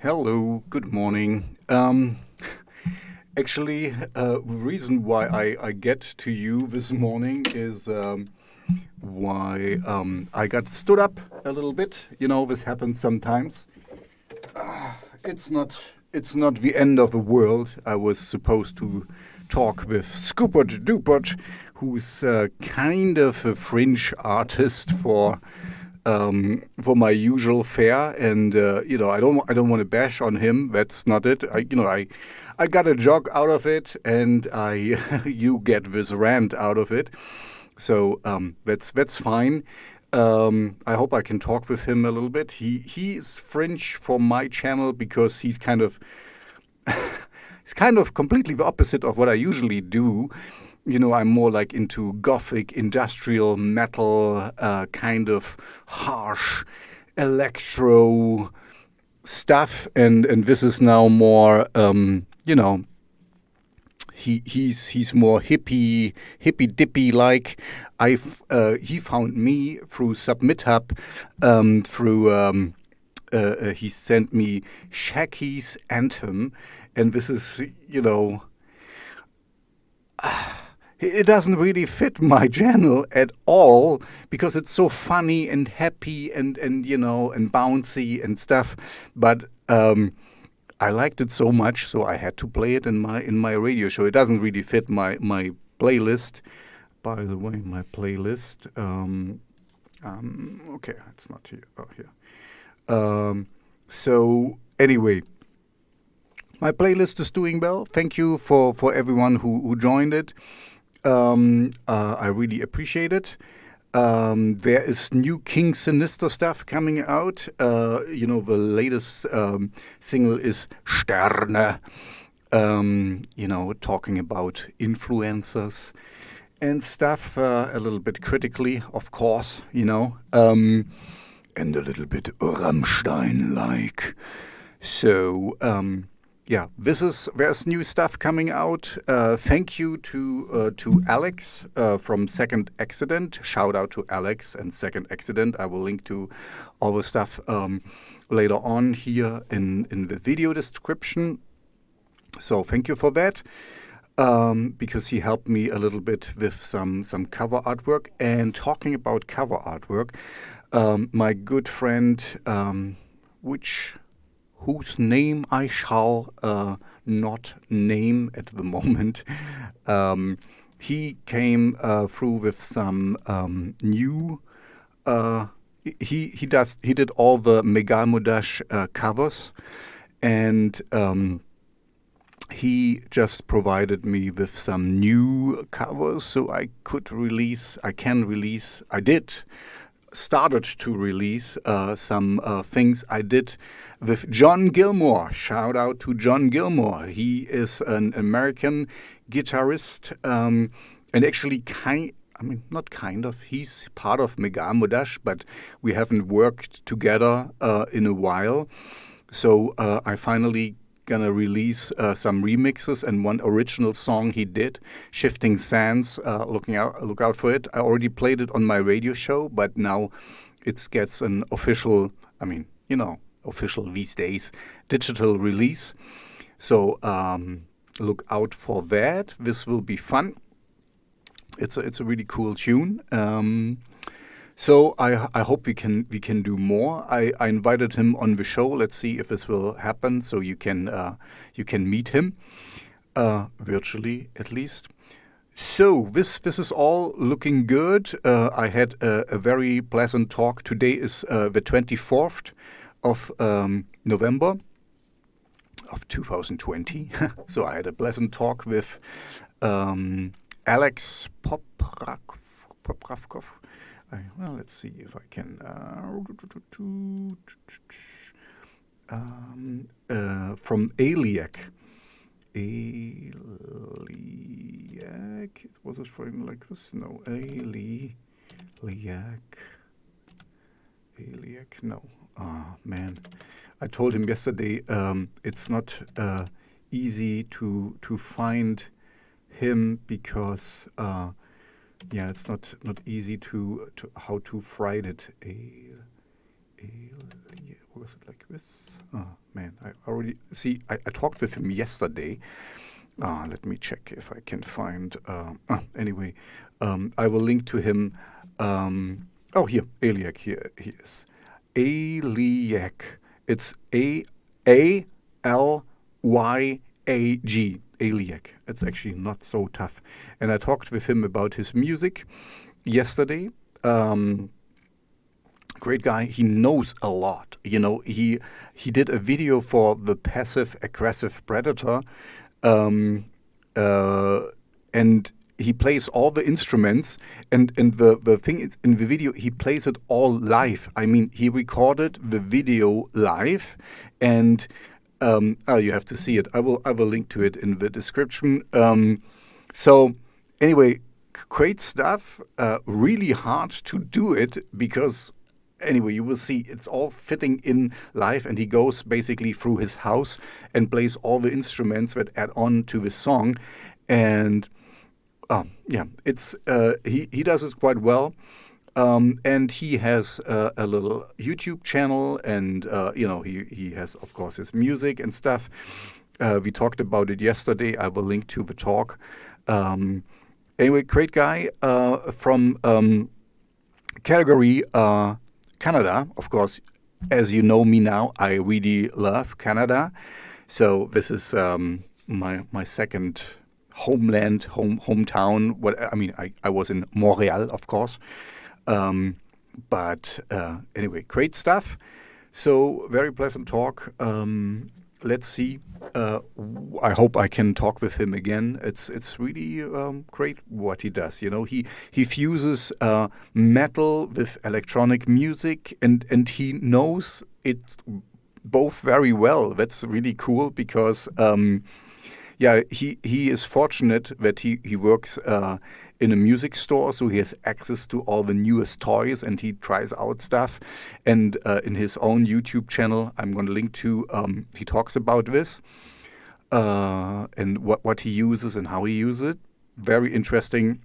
Hello, good morning. Actually, reason why I get to you this morning is why I got stood up a little bit. You know, this happens sometimes. It's not it's not the end of the world. I was supposed to talk with Scoopert Doopert, who's kind of a fringe artist for my usual fare, and I don't want to bash on him. That's not it. I got a jog out of it, and I you get this rant out of it. So that's fine. I hope I can talk with him a little bit. He's fringe for my channel because it's kind of completely the opposite of what I usually do. I'm more like into gothic, industrial metal, kind of harsh electro stuff, and this is now more, he's more hippy dippy like. He found me through SubmitHub, through he sent me Shaggy's Anthem, and this is it doesn't really fit my channel at all because it's so funny and happy and bouncy and stuff. But I liked it so much, so I had to play it in my radio show. It doesn't really fit my playlist. By the way, my playlist. Okay, it's not here. Oh, here. So anyway, my playlist is doing well. Thank you for everyone who joined it. I really appreciate it. There is new King Sinister stuff coming out. The latest single is Sterne. Talking about influencers and stuff, a little bit critically, of course, and a little bit Rammstein-like. So, yeah, there's new stuff coming out. Thank you to Alex from Second Accident. Shout out to Alex and Second Accident. I will link to all the stuff later on here in the video description. So thank you for that. Because he helped me a little bit with some cover artwork. And talking about cover artwork, my good friend, whose name I shall not name at the moment, he came through with some new. He did all the Megalmodas covers, and he just provided me with some new covers so I started to release some things I did with John Gilmour. Shout out to John Gilmour. He is an American guitarist, and actually he's part of Megalmodas, but we haven't worked together in a while. So I finally gonna release some remixes and one original song he did, Shifting Sands. Look out for it. I already played it on my radio show, but now it gets an official, official these days, digital release. So look out for that. This will be fun. It's a really cool tune. So I hope we can do more. I invited him on the show. Let's see if this will happen. So you can meet him virtually at least. So this is all looking good. I had a very pleasant talk. Today is the 24th of November of 2020. So I had a pleasant talk with Alex Poprakov. Well, let's see if I can. From Alyag. Alyag. Was it for him like this? No. Alyag. Alyag. No. Oh, man. I told him yesterday it's not easy to find him because. It's not easy to how to write it. Was it like this? Oh man, I already see. I talked with him yesterday. Let me check if I can find. Anyway, I will link to him. Here, Alyag. Here he is. Alyag. It's Alyag. Alyag. It's actually not so tough. And I talked with him about his music yesterday. Great guy. He knows a lot. He did a video for the passive aggressive predator, and he plays all the instruments. And the thing is, in the video, he plays it all live. I mean, he recorded the video live, and you have to see it. I will link to it in the description. So anyway, great stuff. Really hard to do it because. Anyway, you will see it's all fitting in live, and he goes basically through his house and plays all the instruments that add on to the song. And it's he does it quite well. And he has a little YouTube channel, and he has, of course, his music and stuff. We talked about it yesterday. I will link to the talk. Anyway, great guy from Calgary, Canada. Of course, as you know me now, I really love Canada. So this is my second hometown. I was in Montreal, of course. But anyway, great stuff. So very pleasant talk. Let's see. I hope I can talk with him again. It's really great what he does. He fuses metal with electronic music, and he knows it both very well. That's really cool because he is fortunate that he works in a music store, so he has access to all the newest toys, and he tries out stuff. And in his own YouTube channel, I'm going to link to, he talks about this and what he uses and how he uses it. Very interesting.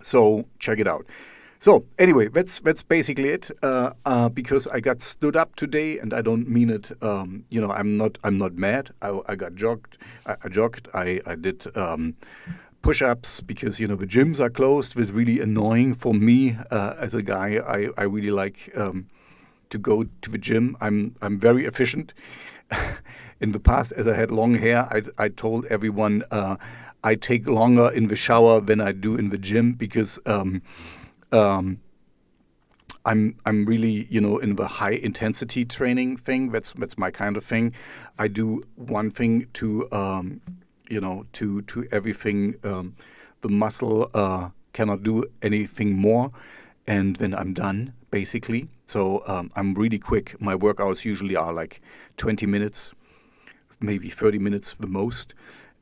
So check it out. So anyway, that's basically it. Because I got stood up today, and I don't mean it. I'm not mad. I got jogged. I jogged. I did push-ups because the gyms are closed. It's really annoying for me as a guy. I really like to go to the gym. I'm very efficient. In the past, as I had long hair, I told everyone I take longer in the shower than I do in the gym because I'm really in the high intensity training thing. That's my kind of thing. I do one thing to to everything. The muscle cannot do anything more, and then I'm done basically. So I'm really quick. My workouts usually are like 20 minutes, maybe 30 minutes the most,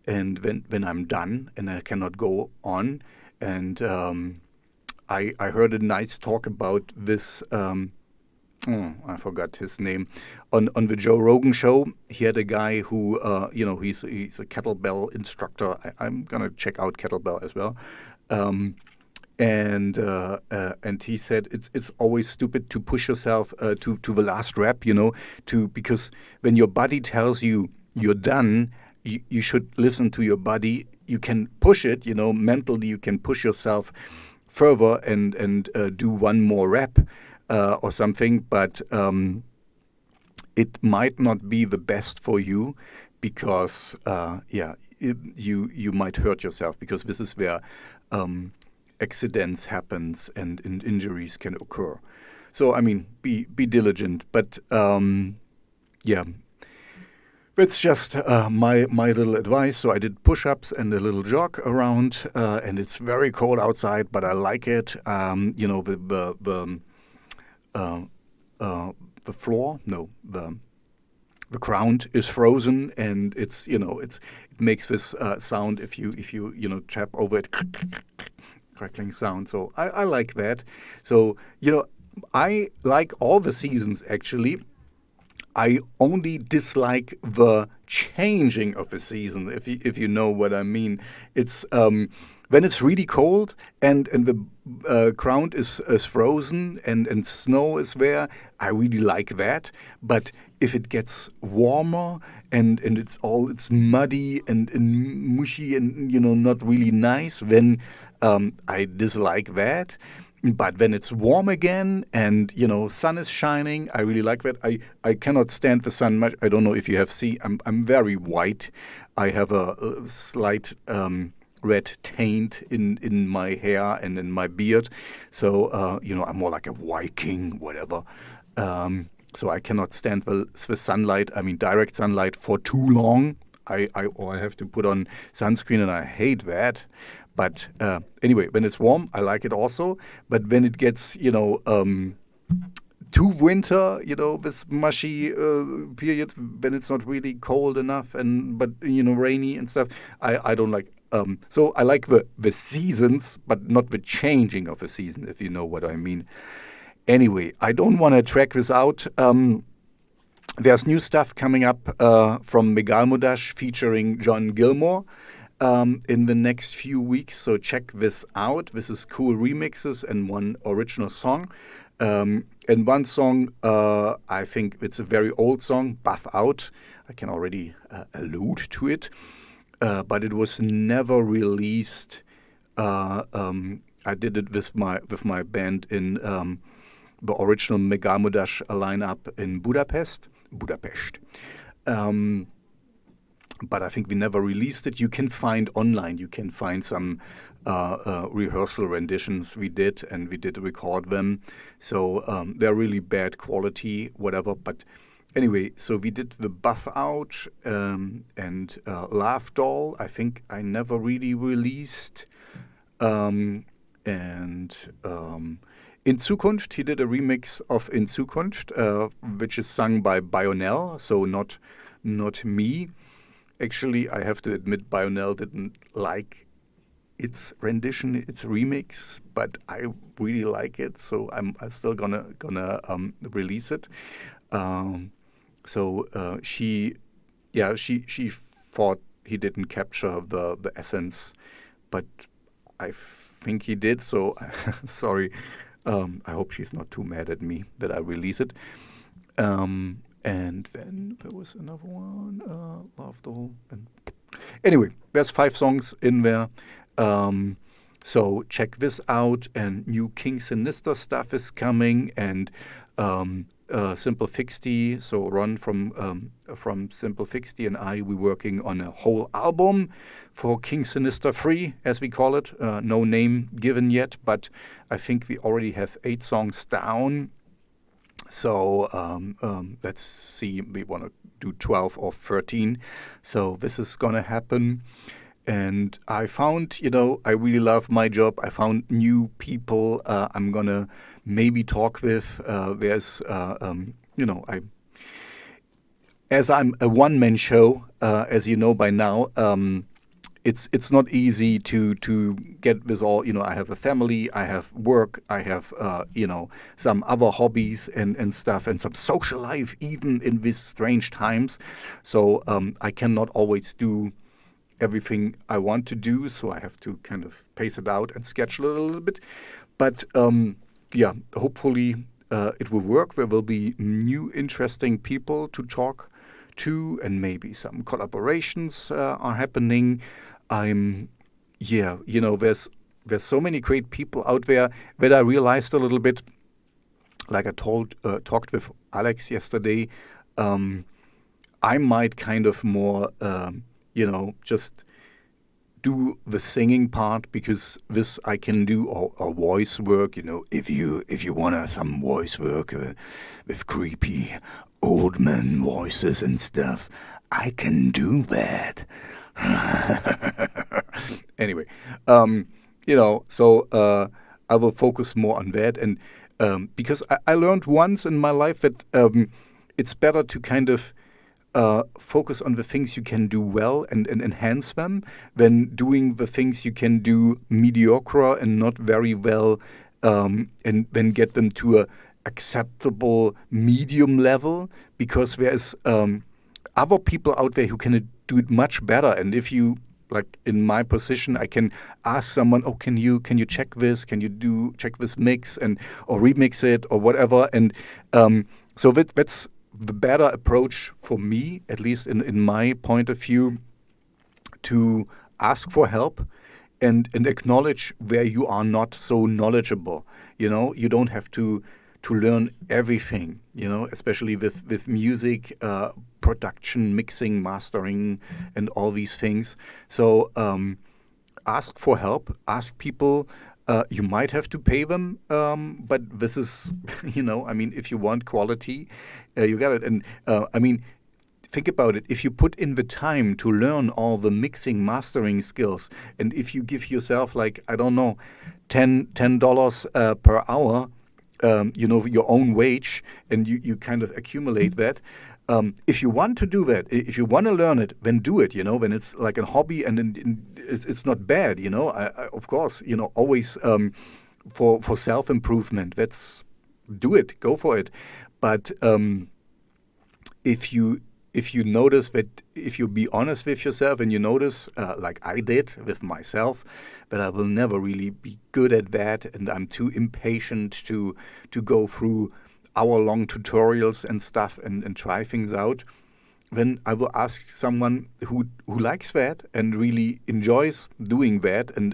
and when I'm done and I cannot go on. And I heard a nice talk about this. I forgot his name. On the Joe Rogan show, he had a guy who, he's a kettlebell instructor. I'm gonna check out kettlebell as well. And he said it's always stupid to push yourself to the last rep, because when your body tells you you're done, you should listen to your body. You can push it, mentally. You can push yourself further and do one more rep or something, but it might not be the best for you because you might hurt yourself, because this is where accidents happens and injuries can occur. So be diligent, but that's just my little advice. So I did push-ups and a little jog around, and it's very cold outside, but I like it. The floor, no, the ground is frozen, and it makes this sound if you tap over it, crackling sound. So I like that. So I like all the seasons actually. I only dislike the changing of the season, if you know what I mean. It's when it's really cold and the ground is frozen and snow is there. I really like that. But if it gets warmer and it's muddy and mushy and not really nice, then I dislike that. But when it's warm again and sun is shining, I really like that. I cannot stand the sun much. I don't know if you have seen. I'm very white. I have a slight red taint in my hair and in my beard. So I'm more like a Viking, whatever. So I cannot stand the sunlight. I mean, direct sunlight for too long. I have to put on sunscreen, and I hate that. But anyway, when it's warm, I like it also. But when it gets, too winter, this mushy period, when it's not really cold enough but rainy and stuff, I don't like. So I like the seasons, but not the changing of the season, if you know what I mean. Anyway, I don't want to track this out. There's new stuff coming up from Megalmodas featuring John Gilmour in the next few weeks, so check this out. This is cool remixes and one original song. And one song, I think it's a very old song, Buff Out. I can already allude to it, but it was never released. I did it with my band in the original Megalmodas lineup in Budapest. But I think we never released it. You can find online. You can find some rehearsal renditions we did, and we did record them. So they're really bad quality, whatever. But anyway, so we did the Buff Out and Laugh Doll. I think I never really released. In Zukunft, he did a remix of In Zukunft, which is sung by Bionel, so not me. Actually, I have to admit, Bionel didn't like its rendition, its remix, but I really like it, so I'm still gonna release it. She thought he didn't capture the essence, but I think he did. So sorry. I hope she's not too mad at me that I release it. And then there was another one, Love Doll. Anyway, there's 5 songs in there. So check this out. And new King Sinister stuff is coming. And Simplefixty, so Ron from Simplefixty and we're working on a whole album for King Sinister 3, as we call it. No name given yet, but I think we already have 8 songs down. So let's see, we want to do 12 or 13. So this is going to happen. And I found, I really love my job. I found new people I'm going to maybe talk with. As I'm a one-man show, as you know by now, it's not easy to get this all. I have a family, I have work, I have some other hobbies and stuff, and some social life even in these strange times. So I cannot always do everything I want to do, so I have to kind of pace it out and schedule it a little bit. But hopefully it will work. There will be new interesting people to talk to, and maybe some collaborations are happening. There's so many great people out there that I realized a little bit, like I talked with Alex yesterday. I might kind of more just do the singing part, because this I can do, or voice work. If you want some voice work with creepy old man voices and stuff, I can do that. Anyway, so I will focus more on that, and because I learned once in my life that it's better to kind of focus on the things you can do well and enhance them than doing the things you can do mediocre and not very well, and then get them to acceptable medium level, because there's other people out there who can do it much better. And if you, like in my position, I can ask someone, oh, can you check this? Can you check this mix and or remix it or whatever? And so that's the better approach for me, at least in my point of view, to ask for help and acknowledge where you are not so knowledgeable. You don't have to learn everything, especially with music, production, mixing, mastering, and all these things. So ask for help, ask people. You might have to pay them, but this is, if you want quality, you got it. And think about it. If you put in the time to learn all the mixing, mastering skills, and if you give yourself, like, I don't know, $10 per hour, your own wage, and you kind of accumulate that. If you want to do that, if you want to learn it, then do it, when it's like a hobby, and it's not bad, I, of course, always for self-improvement, do it, go for it. But if you notice that, if you be honest with yourself and you notice, like I did with myself, that I will never really be good at that, and I'm too impatient to go through hour-long tutorials and stuff and try things out, then I will ask someone who likes that and really enjoys doing that and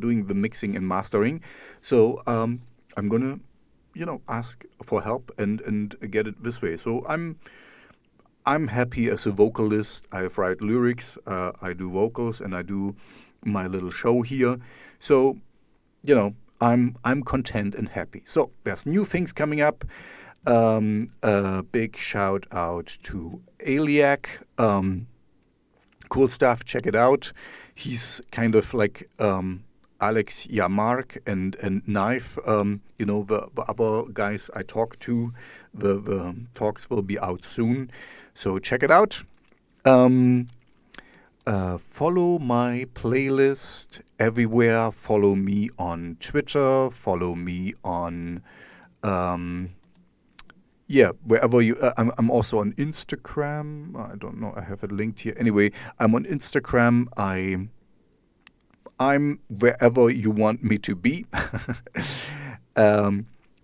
doing the mixing and mastering. So I'm gonna ask for help and get it this way. So I'm happy as a vocalist. I write lyrics, I do vocals, and I do my little show here. So, I'm content and happy. So there's new things coming up. A big shout out to Alyag. Cool stuff. Check it out. He's kind of like Alex Yamark and Knife. The other guys I talk to. The talks will be out soon. So check it out. Follow my playlist everywhere. Follow me on Twitter. Follow me on, wherever you. I'm also on Instagram. I don't know. I have it linked here. Anyway, I'm on Instagram. I'm wherever you want me to be.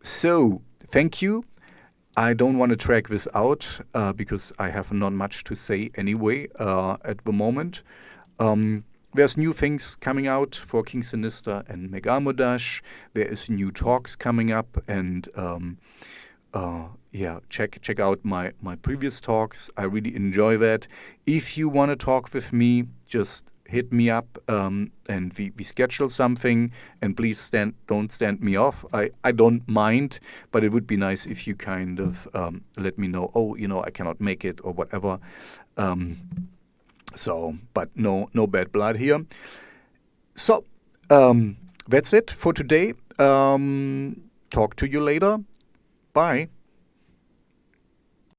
So thank you. I don't want to drag this out because I have not much to say anyway at the moment. There's new things coming out for King Sinister and Megalmodas. There is new talks coming up, and check out my previous talks. I really enjoy that. If you want to talk with me, just hit me up and we schedule something, and please don't stand me off. I don't mind, but it would be nice if you kind of let me know, I cannot make it or whatever. But no bad blood here. So that's it for today. Talk to you later. Bye.